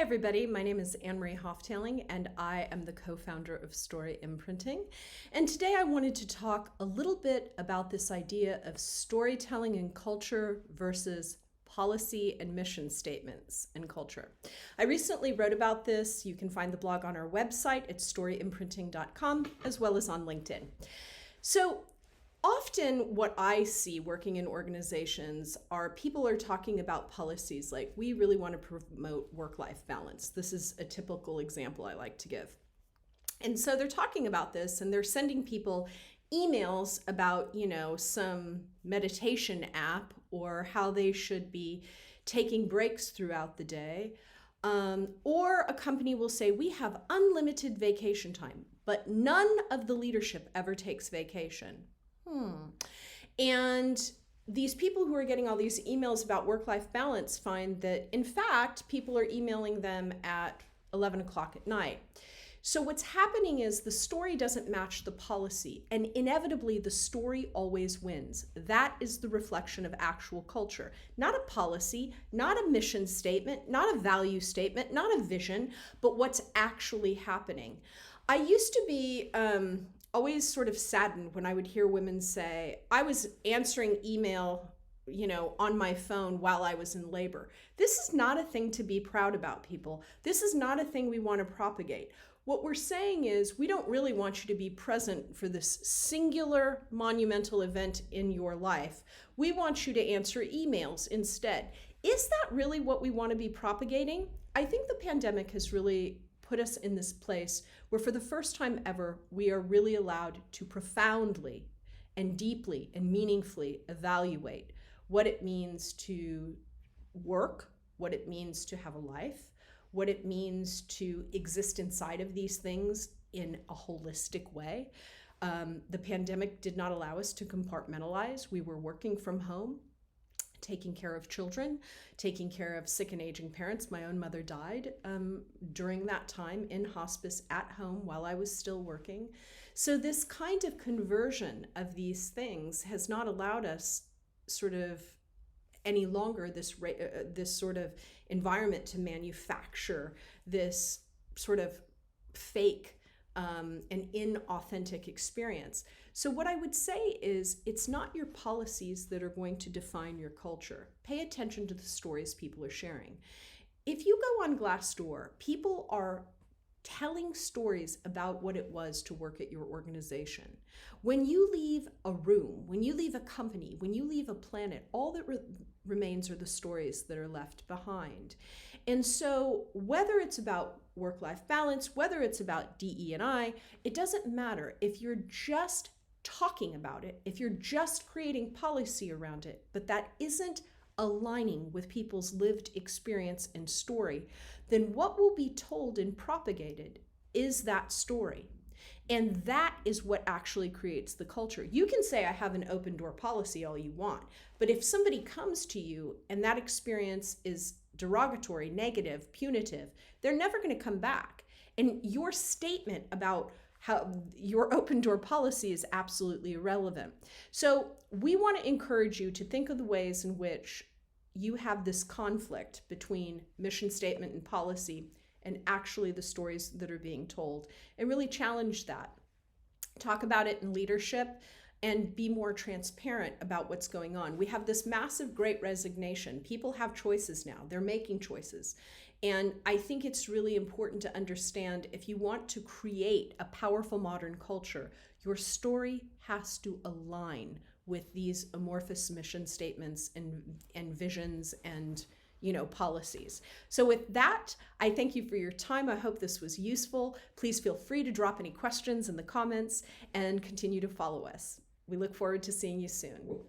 everybody. My name is Anne-Marie Hoftailing, and I am the co-founder of Story Imprinting. And today I wanted to talk a little bit about this idea of storytelling and culture versus policy and mission statements and culture. I recently wrote about this. You can find the blog on our website at storyimprinting.com, as well as on LinkedIn. So often what I see working in organizations are people are talking about policies like, we really want to promote work-life balance. This is a typical example I like to give. And so they're talking about this and they're sending people emails about, some meditation app or how they should be taking breaks throughout the day. Or a company will say, we have unlimited vacation time, but none of the leadership ever takes vacation. And these people who are getting all these emails about work-life balance find that, in fact, people are emailing them at 11 o'clock at night. So what's happening is the story doesn't match the policy, and inevitably the story always wins. That is the reflection of actual culture, not a policy, not a mission statement, not a value statement, not a vision, but what's actually happening. I used to be always sort of saddened when I would hear women say, I was answering email, on my phone while I was in labor. This is not a thing to be proud about, people. This is not a thing we want to propagate. What we're saying is we don't really want you to be present for this singular monumental event in your life. We want you to answer emails instead. Is that really what we want to be propagating? I think the pandemic has really put us in this place where for the first time ever, we are really allowed to profoundly and deeply and meaningfully evaluate what it means to work, what it means to have a life, what it means to exist inside of these things in a holistic way. The pandemic did not allow us to compartmentalize. We were working from home, taking care of children, taking care of sick and aging parents. My own mother died during that time in hospice at home while I was still working. So this kind of conversion of these things has not allowed us sort of any longer this sort of environment to manufacture this sort of fake and inauthentic experience. So what I would say is it's not your policies that are going to define your culture. Pay attention to the stories people are sharing. If you go on Glassdoor, people are telling stories about what it was to work at your organization. When you leave a room, when you leave a company, when you leave a planet, all that remains are the stories that are left behind. And so whether it's about work-life balance, whether it's about DE&I, it doesn't matter. If you're just talking about it, if you're just creating policy around it, but that isn't aligning with people's lived experience and story, then what will be told and propagated is that story. And that is what actually creates the culture. You can say, I have an open door policy all you want, but if somebody comes to you and that experience is derogatory, negative, punitive, they're never going to come back. And your statement about how your open door policy is absolutely irrelevant. So we want to encourage you to think of the ways in which you have this conflict between mission statement and policy and actually the stories that are being told, and really challenge that. Talk about it in leadership and be more transparent about what's going on. We have this massive great resignation. People have choices now. They're making choices. And I think it's really important to understand, if you want to create a powerful modern culture, your story has to align with these amorphous mission statements and visions and policies. So with that, I thank you for your time. I hope this was useful. Please feel free to drop any questions in the comments and continue to follow us. We look forward to seeing you soon.